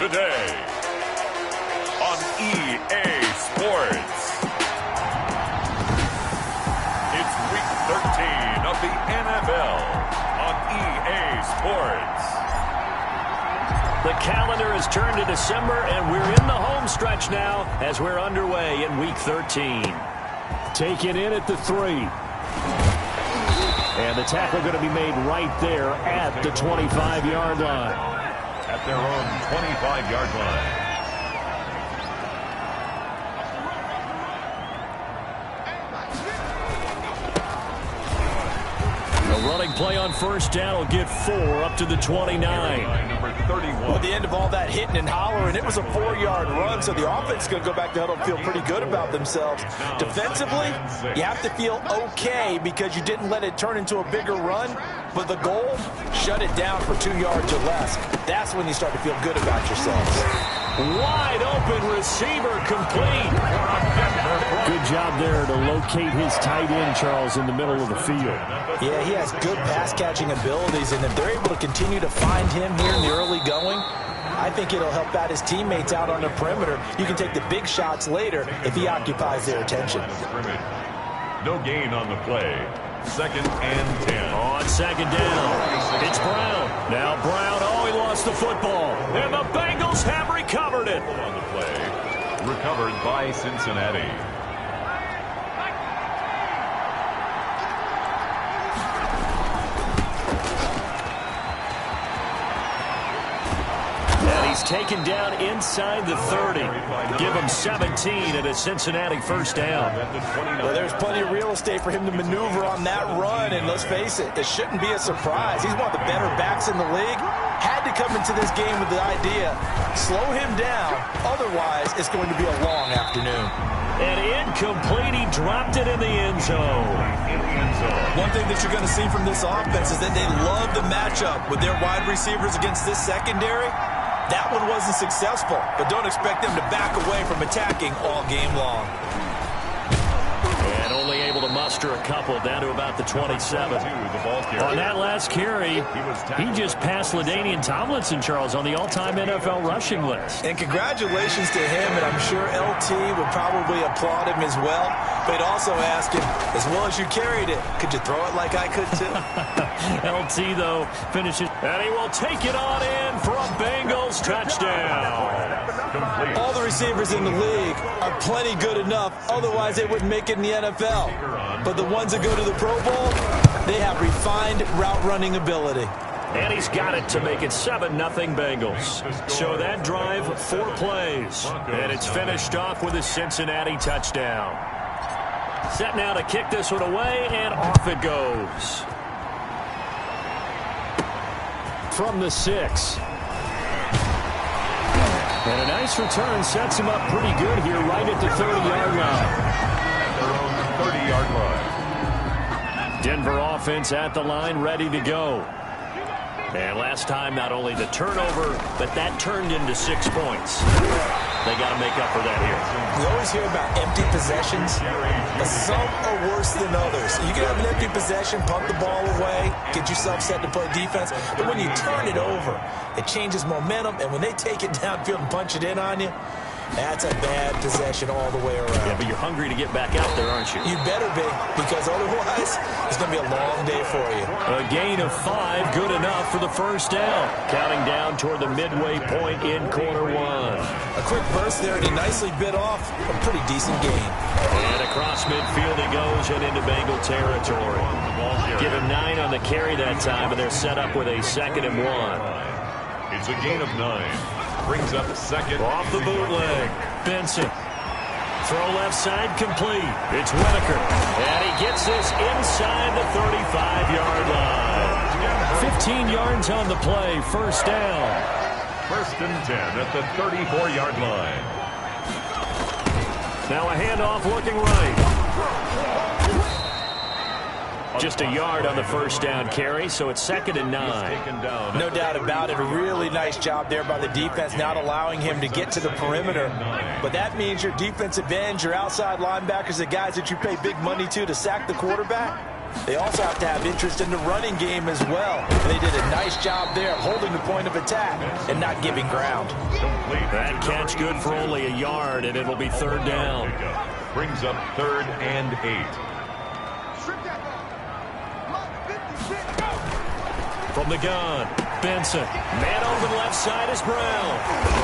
today on EA Sports. It's Week 13 of the NFL on EA Sports. The calendar has turned to December, and we're in the home stretch now as we're underway in Week 13. Taken in at the 3. And the tackle going to be made right there at the 25-yard line. At their own 25-yard line. A running play on first down will get 4 up to the 29. Number 31. Well, at the end of all that hitting and hollering, it was a 4-yard run, so the offense is going to go back to huddle and feel pretty good about themselves. Defensively, you have to feel okay because you didn't let it turn into a bigger run, but the goal, shut it down for 2 yards or less. That's when you start to feel good about yourselves. Wide open receiver complete. Good job there to locate his tight end, Charles, in the middle of the field. Yeah, he has good pass-catching abilities, and if they're able to continue to find him here in the early going, I think it'll help out his teammates out on the perimeter. You can take the big shots later if he occupies their attention. No gain on the play. 2nd and 10. On 2nd down, it's Brown. Now Brown, he lost the football. And the Bengals have recovered it. On the play, recovered by Cincinnati. He's taken down inside the 30. Give him 17 at a Cincinnati first down. Well, there's plenty of real estate for him to maneuver on that run, and let's face it, it shouldn't be a surprise. He's one of the better backs in the league. Had to come into this game with the idea, slow him down, otherwise it's going to be a long afternoon. And incomplete, he dropped it in the end zone. One thing that you're going to see from this offense is that they love the matchup with their wide receivers against this secondary. That one wasn't successful, but don't expect them to back away from attacking all game long. And only able to muster a couple down to about the 27. On that last carry, he just passed LaDainian Tomlinson, Charles, on the all-time NFL rushing list. And congratulations to him, and I'm sure LT would probably applaud him as well. But he'd also ask him, as well as you carried it, could you throw it like I could too? LT, though, finishes, and he will take it on in for a Bengals touchdown. All the receivers in the league are plenty good enough, otherwise they wouldn't make it in the NFL. But the ones that go to the Pro Bowl, they have refined route running ability. And he's got it to make it 7-0 Bengals. So that drive, 4 plays. And it's finished off with a Cincinnati touchdown. Set now to kick this one away, and off it goes. From the 6. And a nice return sets him up pretty good here right at the 30-yard line. At their own 30-yard line. Denver offense at the line, ready to go. And last time, not only the turnover, but that turned into 6 points. They got to make up for that here. We always hear about empty possessions, but some are worse than others. You can have an empty possession, punt the ball away, get yourself set to play defense, but when you turn it over, it changes momentum, and when they take it downfield and punch it in on you, that's a bad possession all the way around. Yeah, but you're hungry to get back out there, aren't you? You better be, because otherwise, it's going to be a long day for you. A gain of 5, good enough for the first down. Counting down toward the midway point in quarter 1. A quick burst there, and he nicely bit off a pretty decent gain. And across midfield he goes and into Bengal territory. Give him 9 on the carry that time, and they're set up with a 2nd and 1. It's a gain of 9. Brings up 2nd. Off the bootleg. Benson. Throw left side complete. It's Whitaker. And he gets this inside the 35-yard line. 15 yards on the play. First down. 1st and 10 at the 34-yard line. Now a handoff looking right. Just a yard on the first down carry, so it's 2nd and 9. No doubt about it. A really nice job there by the defense, not allowing him to get to the perimeter. But that means your defensive ends, your outside linebackers, the guys that you pay big money to sack the quarterback, They also have to have interest in the running game as well. And they did a nice job there holding the point of attack and not giving ground. That catch good for only a yard, and it'll be third down. Brings up 3rd and 8. From the gun, Benson. Man open left side is Brown.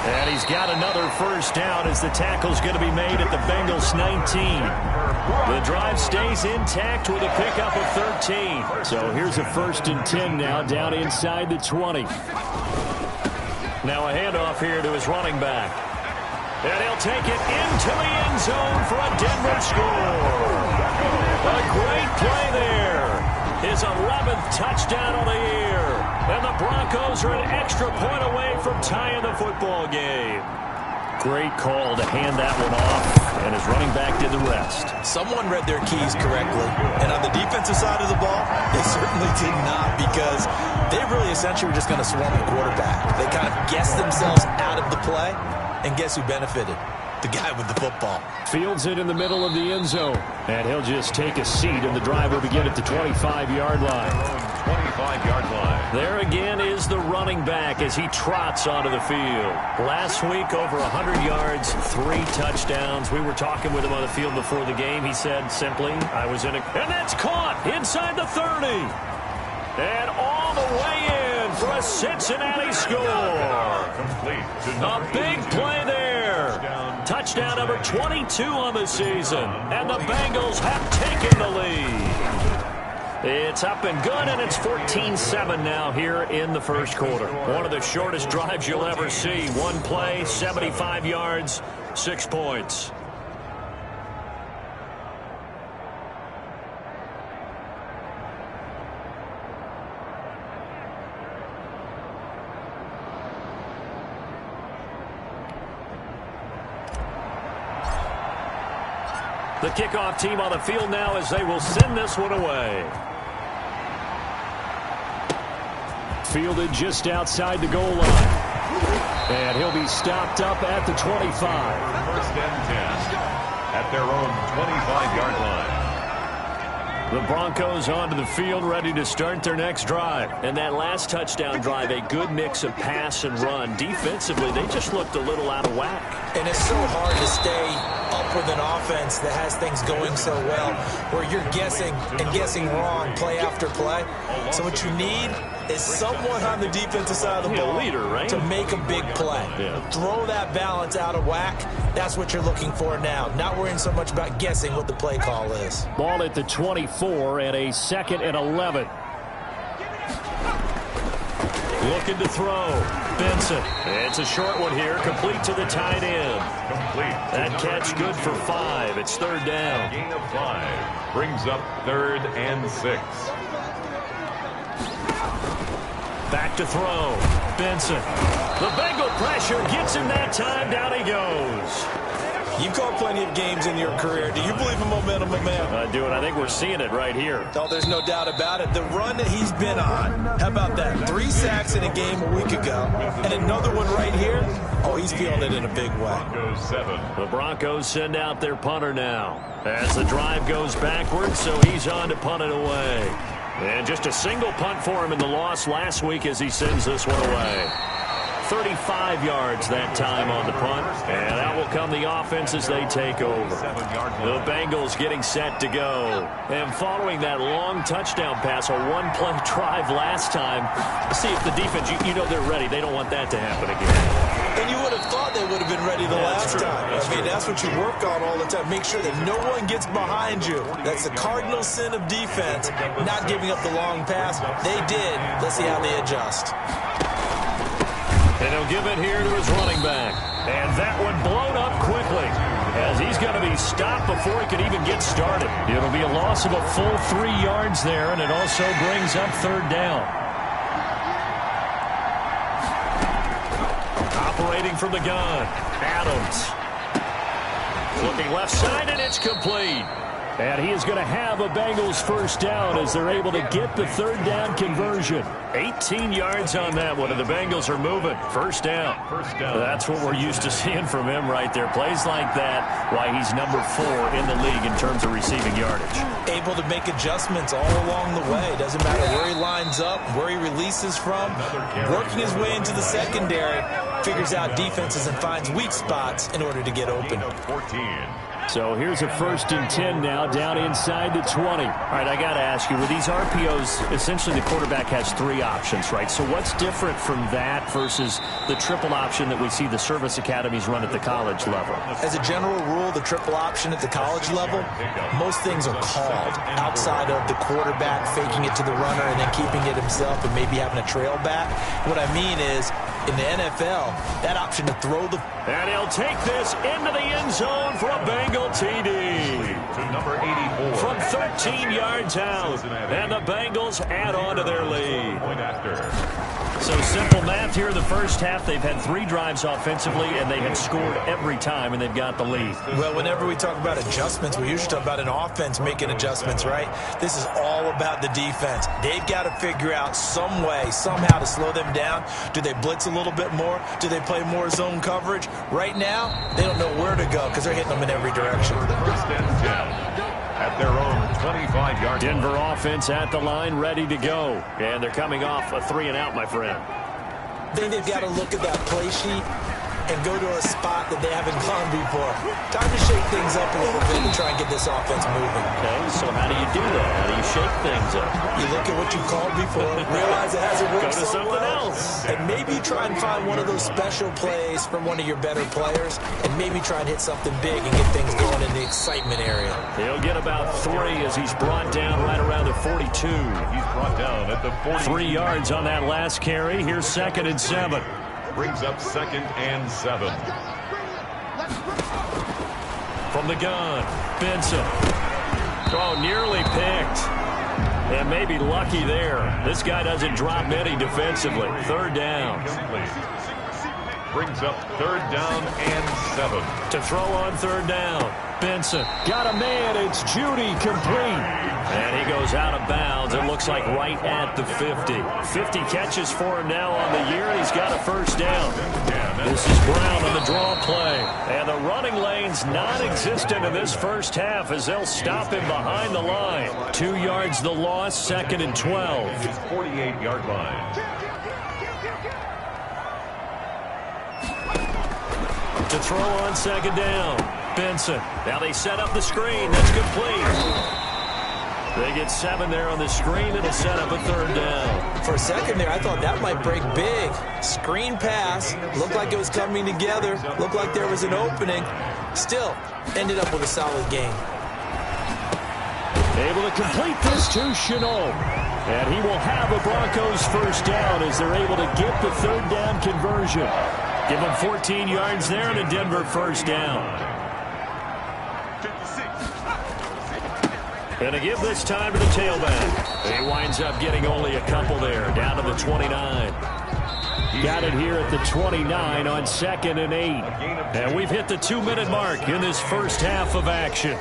And he's got another first down as the tackle's going to be made at the Bengals 19. The drive stays intact with a pickup of 13. So here's a 1st and 10 now down inside the 20. Now a handoff here to his running back. And he'll take it into the end zone for a Denver score. A great play there. His 11th touchdown of the year. And the Broncos are an extra point away from tying the football game. Great call to hand that one off, and his running back did the rest. Someone read their keys correctly, and on the defensive side of the ball, they certainly did not, because they really essentially were just going to swarm the quarterback. They kind of guessed themselves out of the play, and guess who benefited? The guy with the football. Fields it in the middle of the end zone, and he'll just take a seat, and the drive will begin at the 25-yard line. 25-yard line. There again is the running back as he trots onto the field. Last week, over 100 yards, 3 touchdowns. We were talking with him on the field before the game. He said simply, I was in a... And that's caught inside the 30. And all the way in for a Cincinnati score. A big play there. Touchdown number 22 on the season. And the Bengals have taken the lead. It's up and good, and it's 14-7 now here in the first quarter. One of the shortest drives you'll ever see. One play, 75 yards, 6 points. The kickoff team on the field now as they will send this one away. Fielded just outside the goal line. And he'll be stopped up at the 25. 1st and 10 at their own 25-yard line. The Broncos onto the field, ready to start their next drive. And that last touchdown drive, a good mix of pass and run. Defensively, they just looked a little out of whack. And it's so hard to stay up with an offense that has things going so well, where you're guessing and guessing wrong play after play. So what you need is someone on the defensive side of the ball leader, right? to make a big play. Yeah. Throw that balance out of whack. That's what you're looking for now. Not worrying so much about guessing what the play call is. Ball at the 24 and a 2nd and 11. Looking to throw. Benson. It's a short one here, complete to the tight end. That catch good for 5. It's 3rd down. Gain of 5 brings up 3rd and 6. Back to throw. Benson. The Bengal pressure gets him that time. Down he goes. You've called plenty of games in your career. Do you believe in momentum, man? I do, and I think we're seeing it right here. Oh, there's no doubt about it. The run that he's been on, how about that? 3 sacks in a game a week ago, and another one right here. Oh, he's feeling it in a big way. Broncos 7. The Broncos send out their punter now as the drive goes backwards, so he's on to punt it away. And just a single punt for him in the loss last week as he sends this one away. 35 yards that time on the punt. And out will come the offense as they take over. The Bengals getting set to go. And following that long touchdown pass, a one-play drive last time, see if the defense, you know they're ready. They don't want that to happen again. And you would have thought they would have been ready the last time. I mean, that's what you work on all the time. Make sure that no one gets behind you. That's the cardinal sin of defense, not giving up the long pass. They did. Let's see how they adjust. And he'll give it here to his running back. And that one blown up quickly as he's going to be stopped before he could even get started. It'll be a loss of a full 3 yards there, and it also brings up 3rd down. Operating from the gun, Adams. Looking left side, and it's complete. And he is going to have a Bengals first down as they're able to get the third down conversion. 18 yards on that one, and the Bengals are moving. First down. That's what we're used to seeing from him right there. Plays like that, why he's number 4 in the league in terms of receiving yardage. Able to make adjustments all along the way. Doesn't matter where he lines up, where he releases from. Working his way into the secondary, figures out defenses and finds weak spots in order to get open. So here's a 1st and 10 now, down inside the 20. All right, I got to ask you, with these RPOs, essentially the quarterback has 3 options, right? So what's different from that versus the triple option that we see the service academies run at the college level? As a general rule, the triple option at the college level, most things are called outside of the quarterback faking it to the runner and then keeping it himself and maybe having a trail back. What I mean is, in the NFL, that option to throw the... And he'll take this into the end zone for a Bengal TD. To number 84. From 13 yards out. And the Bengals add on to their lead. Point after. So simple math here in the first half. They've had 3 drives offensively, and they have scored every time, and they've got the lead. Well, whenever we talk about adjustments, we usually talk about an offense making adjustments, right? This is all about the defense. They've got to figure out some way, somehow to slow them down. Do they blitz a little bit more? Do they play more zone coverage? Right now, they don't know where to go because they're hitting them in every direction. First and 10. At their own 25-yard line. Denver offense at the line, ready to go. And they're coming off a 3-and-out, my friend. I think they've got to look at that play sheet and go to a spot that they haven't gone before. Time to shake things up a little bit and try and get this offense moving. Okay, so how do you do that? How do you shake things up? You look at what you called before, realize it hasn't worked Go to so something well, else. and maybe try and find one of those special plays from one of your better players, and maybe try and hit something big and get things going in the excitement area. He'll get about 3 as he's brought down right around the 42. He's brought down at the 40. 3 yards on that last carry. Here's 2nd and 7. Brings up 2nd and 7. From the gun, Benson. Oh, nearly picked. And maybe lucky there. This guy doesn't drop many defensively. 3rd down. Brings up 3rd down and 7. To throw on 3rd down. Benson got a man. It's Judy complete. And he goes out of bounds. It looks like right at the 50. 50 catches for him now on the year, and he's got a first down. This is Brown on the draw play. And the running lane's non-existent in this first half as they'll stop him behind the line. 2 yards the loss, 2nd and 12. His 48-yard line. To throw on 2nd down. Benson. Now they set up the screen. That's complete. They get 7 there on the screen. It'll set up a 3rd down. For a second there, I thought that might break big. Screen pass. Looked like it was coming together. Looked like there was an opening. Still, ended up with a solid game. Able to complete this to Chenault. And he will have a Broncos first down as they're able to get the 3rd down conversion. Give him 14 yards there and a Denver first down. And to give this time to the tailback. He winds up getting only a couple there, down to the 29. Got it here at the 29 on 2nd and 8. And we've hit the 2-minute mark in this first half of action.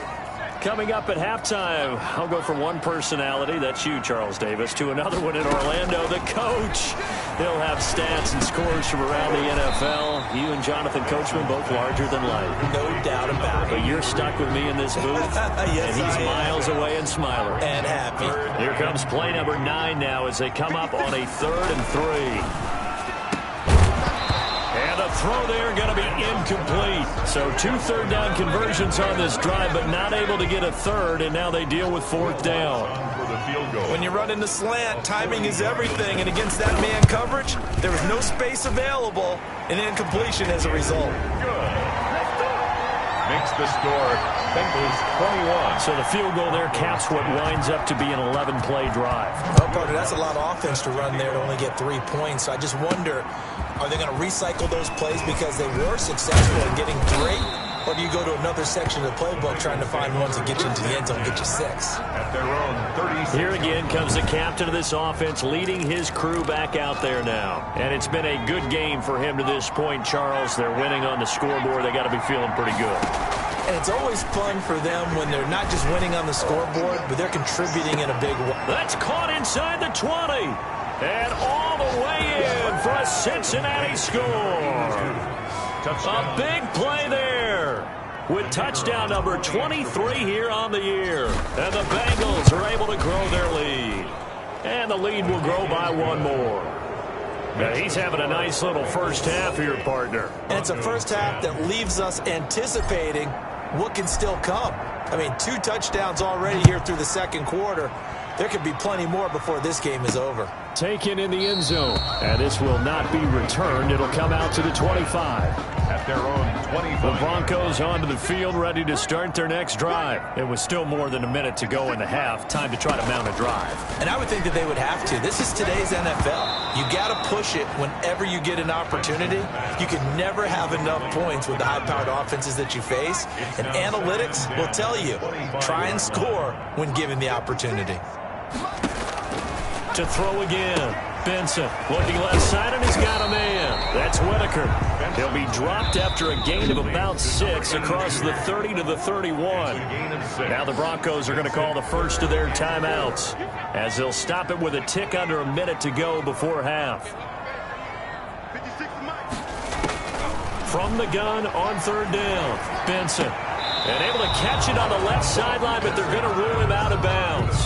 Coming up at halftime, I'll go from one personality, that's you, Charles Davis, to another one in Orlando, the coach. He'll have stats and scores from around the NFL. You and Jonathan Coachman, both larger than life. No doubt about it. But you're stuck with me in this booth, Yes, and he's I am. miles away and smiling. And happy. Here comes play number 9 now as they come up on a 3rd and 3. And a throw there going to be incomplete. So 2 third down conversions on this drive, but not able to get a 3rd, and now they deal with 4th down. For the field goal. When you run in the slant, timing is everything, and against that man coverage, there was no space available, and incompletion as a result. Good. Makes the score Bengals 21. So the field goal there caps what winds up to be an 11-play drive. Well, partner, that's a lot of offense to run there to only get 3 points. So I just wonder, are they going to recycle those plays because they were successful in getting 3? Or do you go to another section of the playbook trying to find ones that get you into the end zone and get you 6? At their own 36. Here again comes the captain of this offense leading his crew back out there now. And it's been a good game for him to this point, Charles. They're winning on the scoreboard. They got to be feeling pretty good. And it's always fun for them when they're not just winning on the scoreboard, but they're contributing in a big way. That's caught inside the 20. And all the way in for a Cincinnati score. A big play there with touchdown number 23 here on the year. And the Bengals are able to grow their lead. And the lead will grow by one more. Now he's having a nice little first half here, partner. And it's a first half that leaves us anticipating what can still come. I mean, 2 touchdowns already here through the second quarter. There could be plenty more before this game is over. Taken in the end zone. And this will not be returned. It'll come out to the 25. At their own 25. The Broncos onto the field, ready to start their next drive. It was still more than a minute to go in the half. Time to try to mount a drive. And I would think that they would have to. This is today's NFL. You got to push it whenever you get an opportunity. You can never have enough points with the high-powered offenses that you face. And analytics will tell you, try and score when given the opportunity. To throw again. Benson looking left side, and he's got a man. That's Whitaker. He'll be dropped after a gain of about 6 across the 30 to the 31. Now the Broncos are going to call the first of their timeouts as they'll stop it with a tick under a minute to go before half. From the gun on third down, Benson. And able to catch it on the left sideline, but they're going to rule him out of bounds.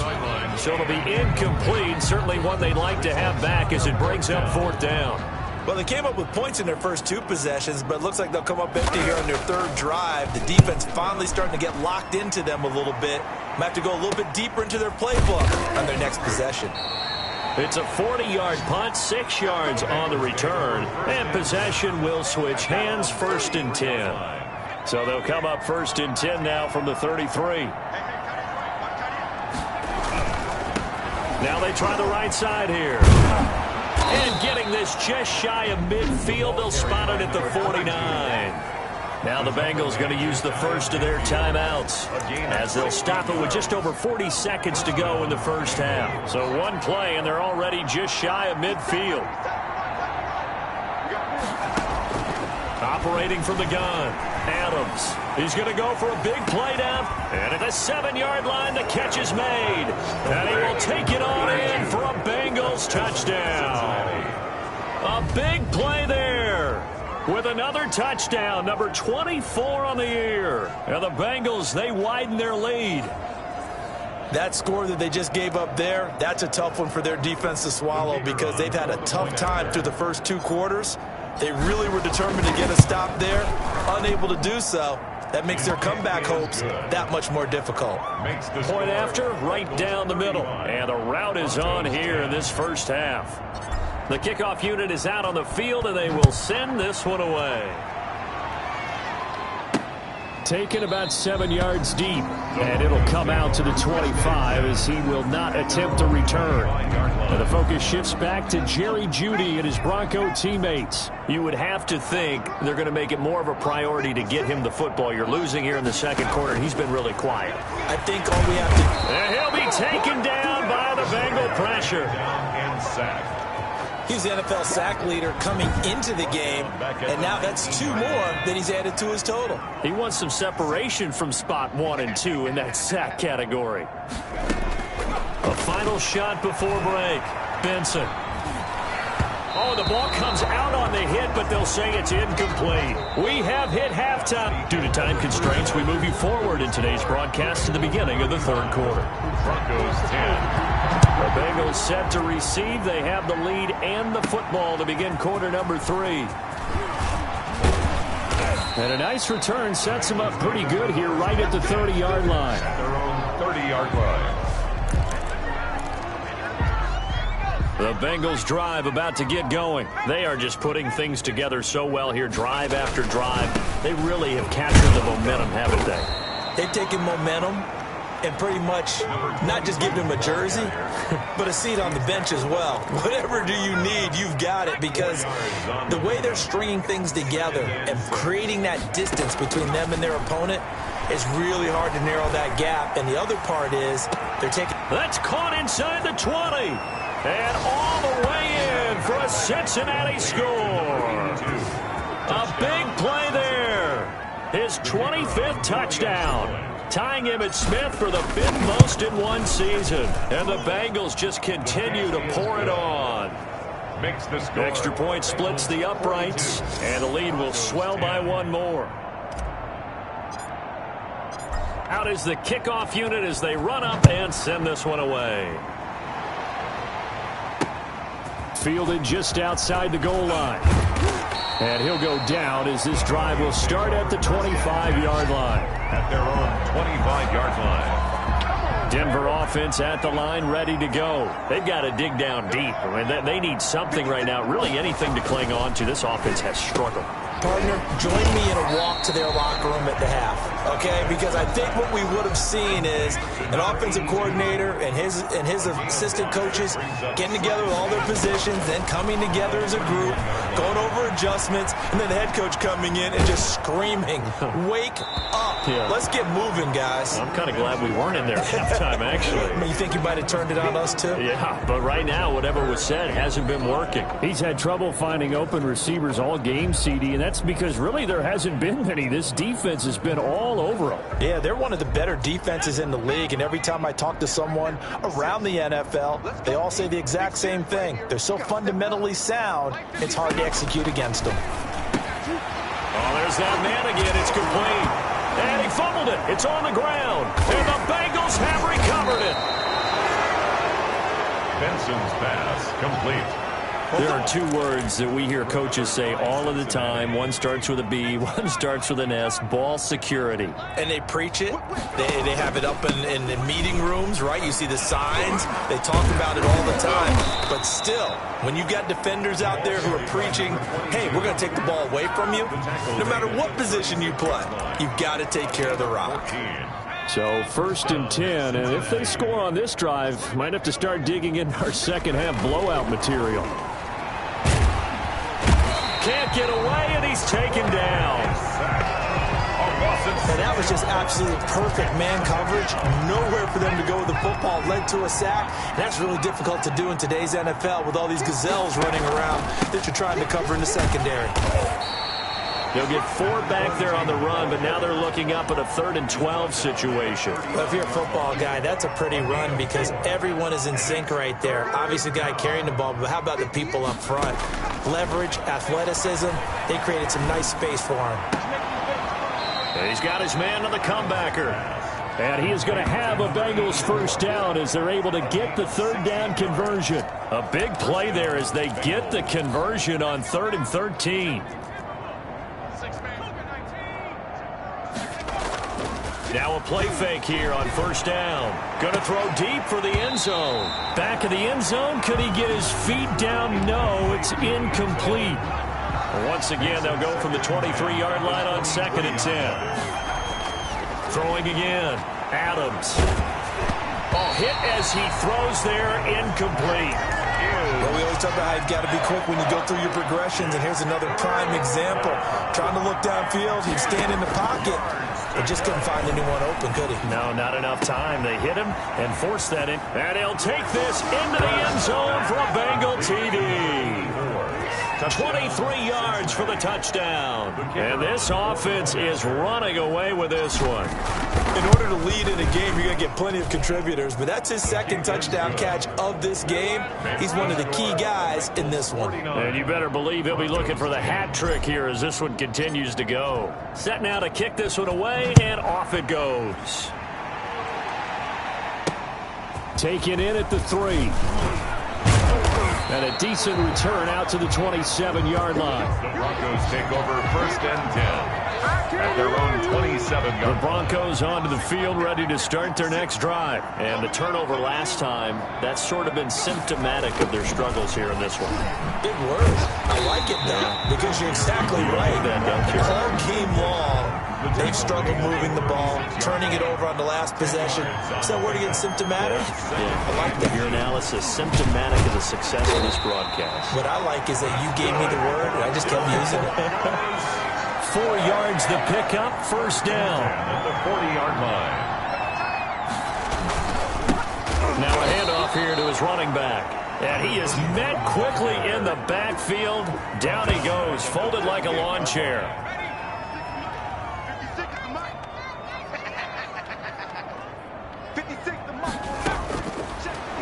So it'll be incomplete, certainly one they'd like to have back as it brings up fourth down. Well, they came up with points in their first 2 possessions, but it looks like they'll come up empty here on their third drive. The defense finally starting to get locked into them a little bit. Might have to go a little bit deeper into their playbook on their next possession. It's a 40-yard punt, 6 yards on the return, and possession will switch hands, 1st and 10. So they'll come up 1st and 10 now from the 33. Now they try the right side here. And getting this just shy of midfield, they'll spot it at the 49. Now the Bengals going to use the first of their timeouts as they'll stop it with just over 40 seconds to go in the first half. So one play, and they're already just shy of midfield. Operating from the gun, Adams. He's going to go for a big play down. And at the 7-yard line, the catch is made. And he will take it on in for a Bengals touchdown. A big play there with another touchdown, number 24 on the year. And the Bengals, they widen their lead. That score that they just gave up there, that's a tough one for their defense to swallow because they've had a tough time through the first 2 quarters. They really were determined to get a stop there, unable to do so. That makes their comeback hopes that much more difficult. Point after, right down the middle. And the route is on here in this first half. The kickoff unit is out on the field, and they will send this one away. Taken about 7 yards deep, and it'll come out to the 25 as he will not attempt to return. And the focus shifts back to Jerry Jeudy and his Bronco teammates. You would have to think they're going to make it more of a priority to get him the football. You're losing here in the second quarter, and he's been really quiet. I think all we have to... And he'll be taken down by the Bengal pressure. And sack. He's the NFL sack leader coming into the game, and now that's 2 more that he's added to his total. He wants some separation from spot 1 and 2 in that sack category. A final shot before break. Benson. Oh, the ball comes out on the hit, but they'll say it's incomplete. We have hit halftime. Due to time constraints, we move you forward in today's broadcast to the beginning of the third quarter. Broncos 10. The Bengals set to receive. They have the lead and the football to begin quarter number 3. And a nice return sets them up pretty good here right at the 30-yard line. At their own 30-yard line. The Bengals drive about to get going. They are just putting things together so well here, drive after drive. They really have captured the momentum, haven't they? They've taken momentum and pretty much not just given him a jersey, but a seat on the bench as well. Whatever do you need, you've got it, because the way they're stringing things together and creating that distance between them and their opponent is really hard to narrow that gap. And the other part is they're taking... That's caught inside the 20. And all the way in for a Cincinnati score. A big play there. his 25th touchdown, tying Emmitt Smith for the 5th most in one season. And the Bengals just continue to pour it on. Makes the score. Extra point splits the uprights, and the lead will swell by one more. Out is the kickoff unit as they run up and send this one away. Fielded just outside the goal line. And he'll go down as this drive will start at the 25-yard line. At their own 25-yard line. Denver offense at the line, ready to go. They've got to dig down deep. I mean, they need something right now, really anything to cling on to. This offense has struggled. Partner, join me in a walk to their locker room at the half, okay? Because I think what we would have seen is an offensive coordinator and his assistant coaches getting together with all their positions, then coming together as a group, going over adjustments, and then the head coach coming in and just screaming, "Wake up. Yeah. Let's get moving, guys." I'm kind of glad we weren't in there at halftime, actually. I mean, you think you might have turned it on us, too? Yeah, but right now, whatever was said hasn't been working. He's had trouble finding open receivers all game, CD, and that's because really there hasn't been many. This defense has been all over them. Yeah, they're one of the better defenses in the league, and every time I talk to someone around the NFL, they all say the exact same thing. They're so fundamentally sound, it's hard to execute against them. Oh, there's that man again. It's complete. And he fumbled it. It's on the ground. And the Bengals have recovered it. Benson's pass complete. There are two words that we hear coaches say all of the time. One starts with a B, one starts with an S, ball security. And they preach it. They have it up in the meeting rooms, right? You see the signs. They talk about it all the time. But still, when you've got defenders out there who are preaching, hey, we're going to take the ball away from you, no matter what position you play, you've got to take care of the rock. So 1st and 10, and if they score on this drive, might have to start digging in our second half blowout material. Can't get away, and he's taken down. And that was just absolute perfect man coverage. Nowhere for them to go with the football. Led to a sack. And that's really difficult to do in today's NFL with all these gazelles running around that you're trying to cover in the secondary. They'll get 4 back there on the run, but now they're looking up at a 3rd and 12 situation. Well, if you're a football guy, that's a pretty run because everyone is in sync right there. Obviously, the guy carrying the ball, but how about the people up front? Leverage, athleticism, they created some nice space for him. And he's got his man on the comebacker. And he is going to have a Bengals first down as they're able to get the 3rd down conversion. A big play there as they get the conversion on 3rd and 13. Now a play fake here on 1st down. Going to throw deep for the end zone. Back of the end zone. Could he get his feet down? No, it's incomplete. Once again, they'll go from the 23-yard line on 2nd and 10. Throwing again. Adams. Oh, hit as he throws there. Incomplete. Well, we always talk about how you've got to be quick when you go through your progressions, and here's another prime example. Trying to look downfield, he'd stand in the pocket, but just couldn't find anyone open, could he? No, not enough time. They hit him and forced that in. And he'll take this into the end zone for a Bengal TD. 23 yards for the touchdown. And this offense is running away with this one. In order to lead in a game, you're going to get plenty of contributors, but that's his 2nd touchdown catch of this game. He's one of the key guys in this one. And you better believe he'll be looking for the hat trick here as this one continues to go. Set now to kick this one away, and off it goes. Taken in at the 3. And a decent return out to the 27-yard line. The Broncos take over 1st and 10. At their own 27-yard. The Broncos onto the field, ready to start their next drive. And the turnover last time, that's sort of been symptomatic of their struggles here in this one. Big word. I like it, though, because you're exactly right. All game long, they've struggled moving the ball, turning it over on the last possession. Is that word again, symptomatic? Yeah. I like that. Your analysis, symptomatic of the success of this broadcast. What I like is that you gave me the word, and I just kept using it. 4 yards the pickup, 1st down. At the 40-yard line. Now a handoff here to his running back. And he is met quickly in the backfield. Down he goes, folded like a lawn chair.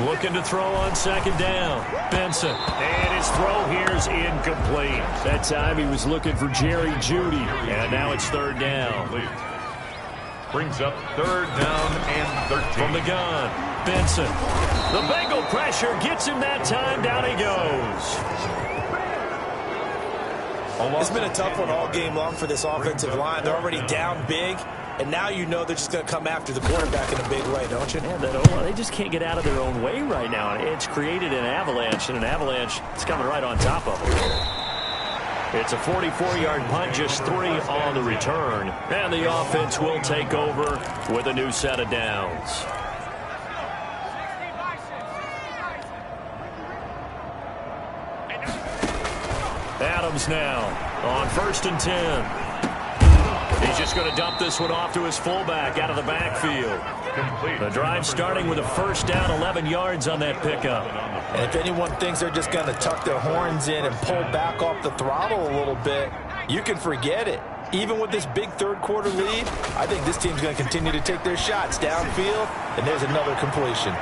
Looking to throw on second down. Benson. And his throw here is incomplete. That time he was looking for Jerry Jeudy. And now it's third down. Brings up third down and 13. From the gun, Benson. The Bengal pressure gets him that time. Down he goes. It's been a tough one all game long for this offensive line. They're already down big, and now you know they're just going to come after the quarterback in a big way, don't you? Yeah, they just can't get out of their own way right now. It's created an avalanche, and an avalanche is coming right on top of them. It's a 44-yard punt, just 3 on the return. And the offense will take over with a new set of downs. Adams now on 1st and 10. He's just going to dump this one off to his fullback out of the backfield. The drive starting with a first down, 11 yards on that pickup. And if anyone thinks they're just going to tuck their horns in and pull back off the throttle a little bit, you can forget it. Even with this big third-quarter lead, I think this team's going to continue to take their shots downfield, and there's another completion.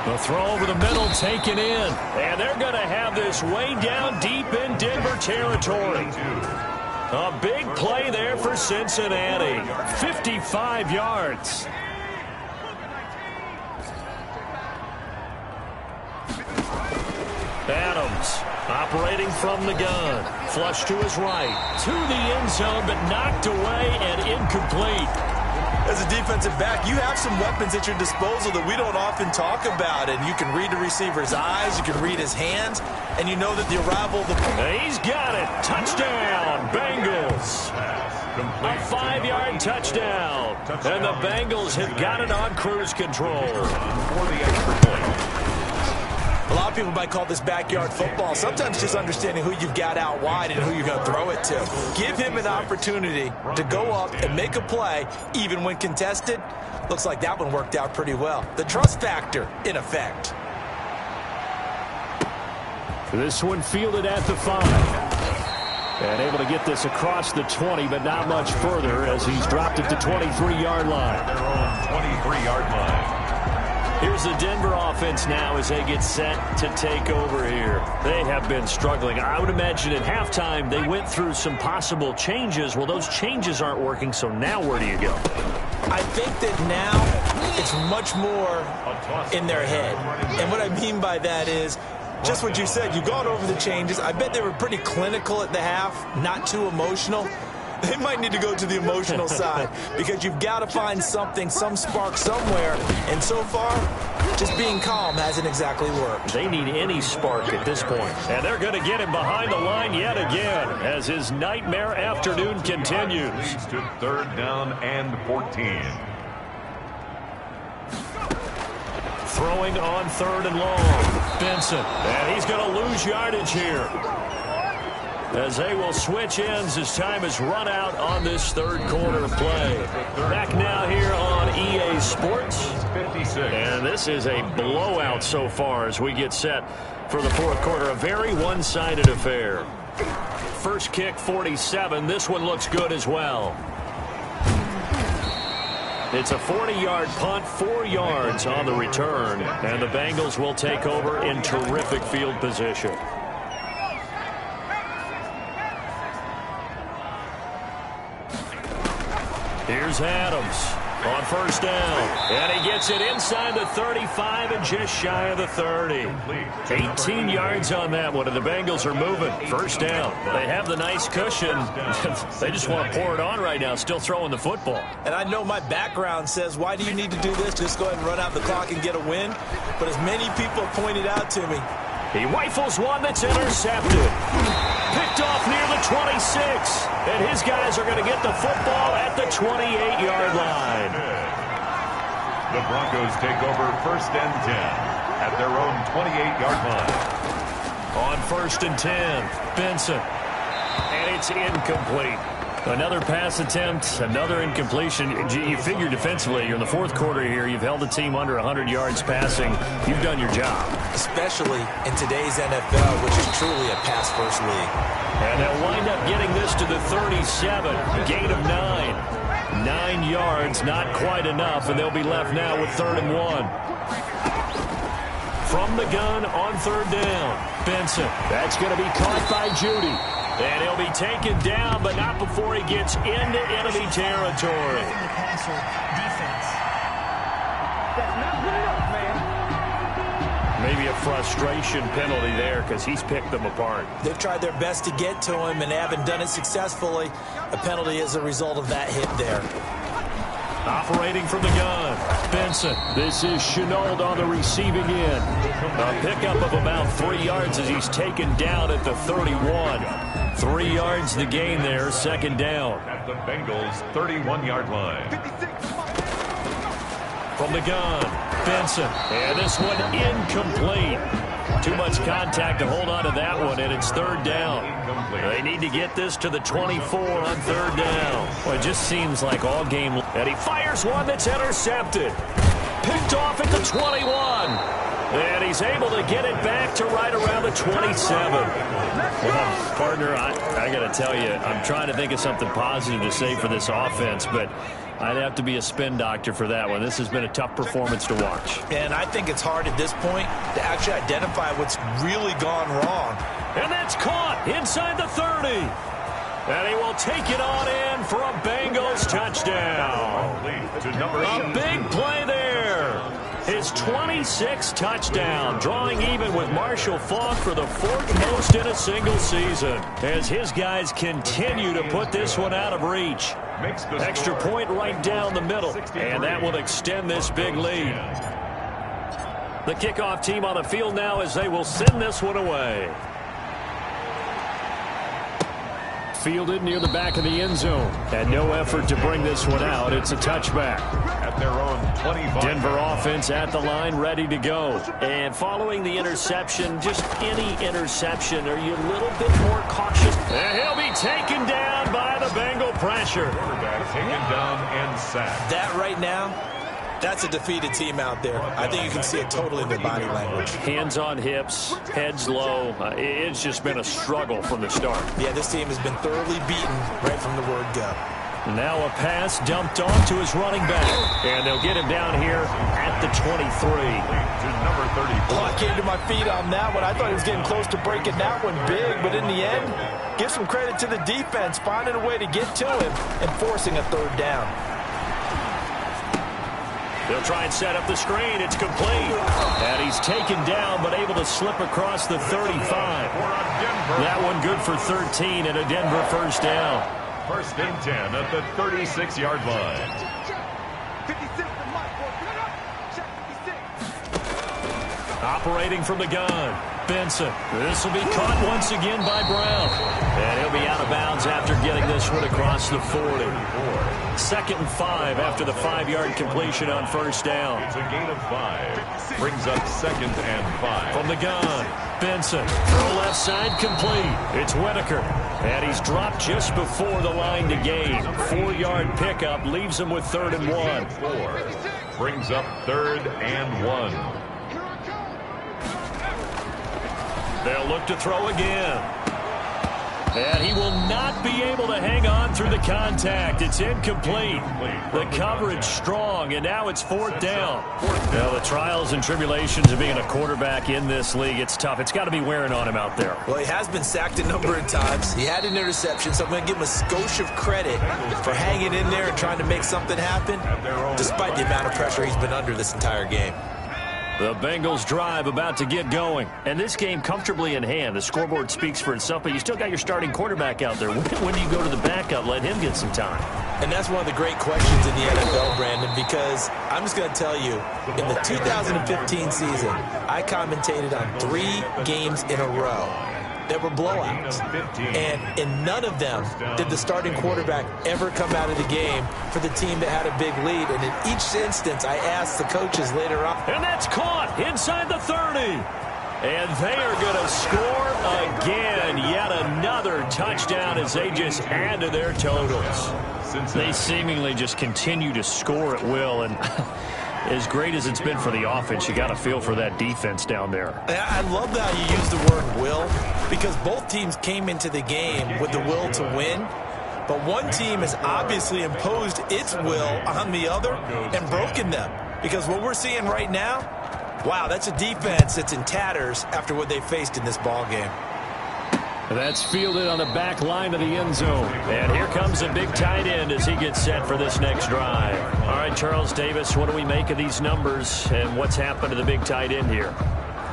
The throw over the middle taken in. And they're going to have this way down deep in Denver territory. A big play there for Cincinnati. 55 yards. Adams operating from the gun. Flush to his right. To the end zone, but knocked away and incomplete. As a defensive back, you have some weapons at your disposal that we don't often talk about, and you can read the receiver's eyes, you can read his hands, and you know that the arrival of the... He's got it. Touchdown, Bengals. A 5-yard touchdown. And the Bengals have got it on cruise control. For the extra point. A lot of people might call this backyard football. Sometimes just understanding who you've got out wide and who you're going to throw it to. Give him an opportunity to go up and make a play, even when contested. Looks like that one worked out pretty well. The trust factor in effect. This one fielded at the 5. And able to get this across the 20, but not much further as he's dropped it to 23-yard line. Their own 23-yard line. Here's the Denver offense now as they get set to take over here. They have been struggling. I would imagine at halftime they went through some possible changes. Well, those changes aren't working, so now where do you go? I think that now it's much more in their head. And what I mean by that is just what you said. You've gone over the changes. I bet they were pretty clinical at the half, not too emotional. They might need to go to the emotional side because you've got to find something, some spark somewhere. And so far, just being calm hasn't exactly worked. They need any spark at this point. And they're going to get him behind the line yet again as his nightmare afternoon continues. Leads to third down and 14. Throwing on 3rd and long. Benson. And he's going to lose yardage here. As they will switch ends as time is run out on this third quarter play. Back now here on EA Sports. 56. And this is a blowout so far as we get set for the fourth quarter. A very one-sided affair. First kick, 47. This one looks good as well. It's a 40-yard punt, 4 yards on the return. And the Bengals will take over in terrific field position. Here's Adams on 1st down. And he gets it inside the 35 and just shy of the 30. 18 yards on that one, and the Bengals are moving. 1st down. They have the nice cushion. They just want to pour it on right now, still throwing the football. And I know my background says, why do you need to do this? Just go ahead and run out the clock and get a win. But as many people have pointed out to me, he rifles one that's intercepted. Picked off near the 26. And his guys are going to get the football at the 28-yard line. The Broncos take over 1st and 10 at their own 28-yard line. On 1st and 10, Benson. And it's incomplete. Another pass attempt, another incompletion. You figure defensively, you're in the fourth quarter here. You've held the team under 100 yards passing. You've done your job. Especially in today's NFL, which is truly a pass-first league. And they'll wind up getting this to the 37, a gain of 9. 9 yards, not quite enough, and they'll be left now with 3rd and 1. From the gun on 3rd down, Benson. That's going to be caught by Judy. And he'll be taken down, but not before he gets into enemy territory. Maybe a frustration penalty there because he's picked them apart. They've tried their best to get to him and haven't done it successfully. A penalty is a result of that hit there. Operating from the gun, Benson. This is Chenault on the receiving end. A pickup of about 3 yards as he's taken down at the 31. 3 yards the gain there, 2nd down. At the Bengals' 31-yard line. From the gun, Benson. And this one incomplete. Too much contact to hold on to that one, and it's 3rd down. They need to get this to the 24 on 3rd down. Well, it just seems like all game. And he fires one that's intercepted. Picked off at the 21. And he's able to get it back to right around the 27. Well, partner, I got to tell you, I'm trying to think of something positive to say for this offense, but I'd have to be a spin doctor for that one. This has been a tough performance to watch. And I think it's hard at this point to actually identify what's really gone wrong. And that's caught inside the 30. And he will take it on in for a Bengals touchdown. A big play there. His 26th touchdown, drawing even with Marshall Faulk for the 4th most in a single season, as his guys continue to put this one out of reach. Extra point right down the middle, and that will extend this big lead. The kickoff team on the field now as they will send this one away. Fielded near the back of the end zone. And no effort to bring this one out. It's a touchback. At their own 25. Denver offense at the line, ready to go. And following the interception, just any interception, are you a little bit more cautious? And he'll be taken down by the Bengal pressure. Quarterback taken down and sacked. That right now, that's a defeated team out there. I think you can see it totally in their body language. Hands on hips, heads low. It's just been a struggle from the start. Yeah, this team has been thoroughly beaten right from the word go. Now a pass dumped off to his running back. And they'll get him down here at the 23. To number 34. Oh, I came to my feet on that one. I thought he was getting close to breaking that one big. But in the end, give some credit to the defense, finding a way to get to him and forcing a 3rd down. They'll try and set up the screen. It's complete. And he's taken down, but able to slip across the 35. That one good for 13 and a Denver 1st down. 1st and 10 at the 36-yard line. Operating from the gun, Benson. This will be caught once again by Brown. And he'll be out of bounds after getting this one across the 40. 2nd and 5 after the 5-yard completion on 1st down. It's a gain of 5. Brings up 2nd and 5. From the gun, Benson. Throw left side complete. It's Whitaker. And he's dropped just before the line to gain. 4-yard pickup leaves him with 3rd and 1. 4. Brings up 3rd and 1. They'll look to throw again. And he will not be able to hang on through the contact. It's incomplete. The coverage strong, and now it's 4th down. Now, the trials and tribulations of being a quarterback in this league, it's tough. It's got to be wearing on him out there. Well, he has been sacked a number of times. He had an interception, so I'm going to give him a skosh of credit for hanging in there and trying to make something happen, despite the amount of pressure he's been under this entire game. The Bengals drive about to get going. And this game comfortably in hand. The scoreboard speaks for itself, but you still got your starting quarterback out there. When do you go to the backup, let him get some time? And that's one of the great questions in the NFL, Brandon, because I'm just going to tell you, in the 2015 season, I commentated on 3 games in a row that were blowouts. And in none of them did the starting quarterback ever come out of the game for the team that had a big lead. And in each instance, I asked the coaches later on. And that's caught inside the 30. And they are going to score again. Yet another touchdown as they just add to their totals. They seemingly just continue to score at will. And as great as it's been for the offense, you got to feel for that defense down there. I love how you use the word will, because both teams came into the game with the will to win. But one team has obviously imposed its will on the other and broken them. Because what we're seeing right now, wow, that's a defense that's in tatters after what they faced in this ball game. That's fielded on the back line of the end zone. And here comes a big tight end as he gets set for this next drive. All right, Charles Davis, what do we make of these numbers and what's happened to the big tight end here?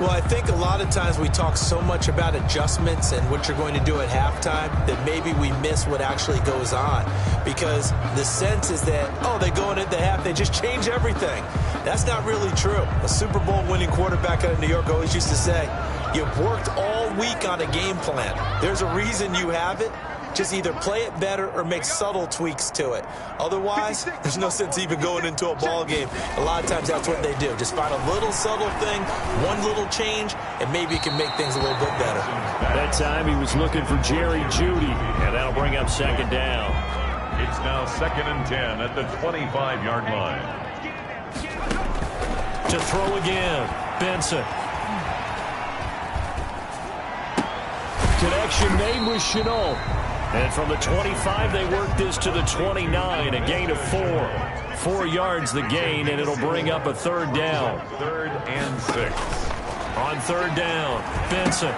Well, I think a lot of times we talk so much about adjustments and what you're going to do at halftime that maybe we miss what actually goes on. Because the sense is that, oh, they go in at the half, they just change everything. That's not really true. A Super Bowl winning quarterback out of New York always used to say, you've worked all week on a game plan. There's a reason you have it. Just either play it better or make subtle tweaks to it. Otherwise, there's no sense even going into a ball game. A lot of times that's what they do. Just find a little subtle thing, one little change, and maybe it can make things a little bit better. That time he was looking for Jerry Jeudy, and that'll bring up second down. It's now 2nd and 10 at the 25-yard line. To throw again, Benson. connection made with Chenault. And from the 25, they work this to the 29, a gain of 4. 4 yards the gain, and it'll bring up a third down. 3rd and 6. On third down, Benson.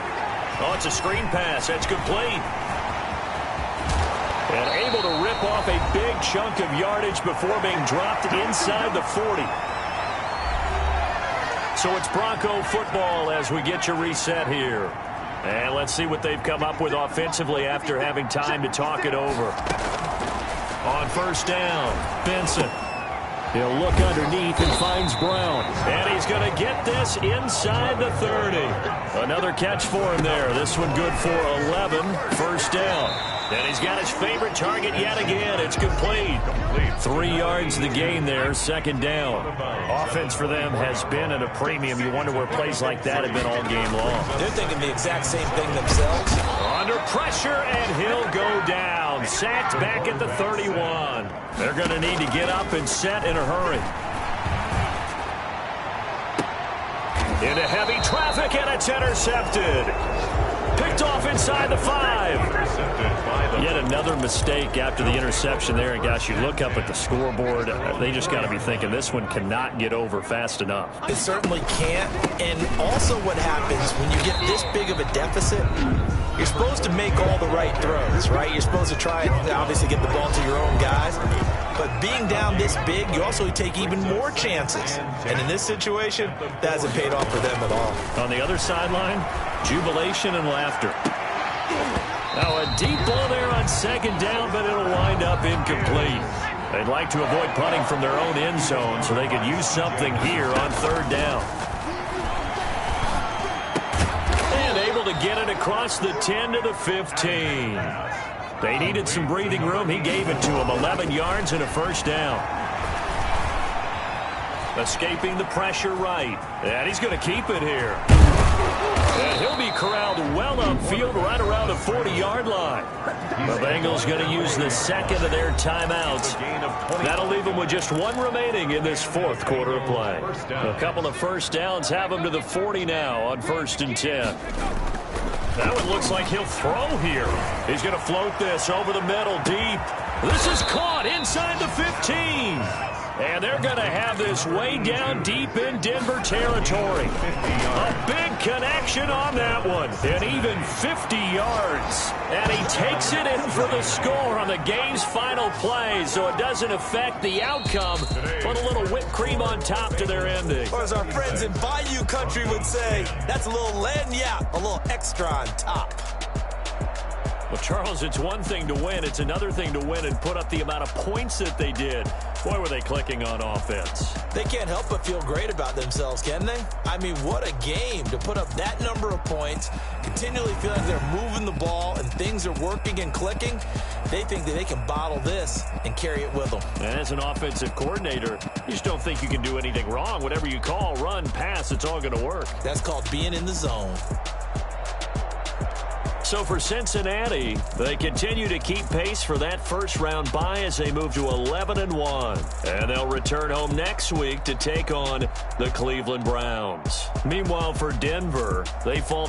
Oh, it's a screen pass. That's complete. And able to rip off a big chunk of yardage before being dropped inside the 40. So it's Bronco football as we get you reset here. And let's see what they've come up with offensively after having time to talk it over. On first down, Benson. He'll look underneath and finds Brown. And he's going to get this inside the 30. Another catch for him there. This one good for 11. First down. And he's got his favorite target yet again. It's complete. 3 yards the gain there, second down. Offense for them has been at a premium. You wonder where plays like that have been all game long. They're thinking the exact same thing themselves. Under pressure, and he'll go down. Sacked back at the 31. They're going to need to get up and set in a hurry. Into heavy traffic, and it's intercepted. Picked off inside the 5. Yet another mistake after the interception there. And, gosh, you look up at the scoreboard. They just got to be thinking this one cannot get over fast enough. It certainly can't. And also what happens when you get this big of a deficit, you're supposed to make all the right throws, right? You're supposed to try and obviously get the ball to your own guys. But being down this big, you also take even more chances. And in this situation, that hasn't paid off for them at all. On the other sideline, jubilation and laughter. Now a deep ball there on second down, but it'll wind up incomplete. They'd like to avoid punting from their own end zone so they could use something here on third down. And able to get it across the 10 to the 15. They needed some breathing room. He gave it to them. 11 yards and a first down. Escaping the pressure right. And he's going to keep it here. And he'll be corralled well upfield right around the 40-yard line. The Bengals going to use the second of their timeouts. That'll leave them with just 1 remaining in this fourth quarter of play. A couple of first downs have them to the 40 now on 1st and 10. That one looks like he'll throw here. He's going to float this over the middle deep. This is caught inside the 15. And they're going to have this way down deep in Denver territory. A big connection on that one. And even 50 yards. And he takes it in for the score on the game's final play. So it doesn't affect the outcome. Put a little whipped cream on top to their ending. Or as our friends in Bayou Country would say, that's a little lagniappe, a little extra on top. Well, Charles, it's one thing to win. It's another thing to win and put up the amount of points that they did. Boy, were they clicking on offense. They can't help but feel great about themselves, can they? I mean, what a game to put up that number of points, continually feel like they're moving the ball and things are working and clicking. They think that they can bottle this and carry it with them. And as an offensive coordinator, you just don't think you can do anything wrong. Whatever you call, run, pass, it's all going to work. That's called being in the zone. So for Cincinnati, they continue to keep pace for that first-round bye as they move to 11-1. And they'll return home next week to take on the Cleveland Browns. Meanwhile, for Denver, they fall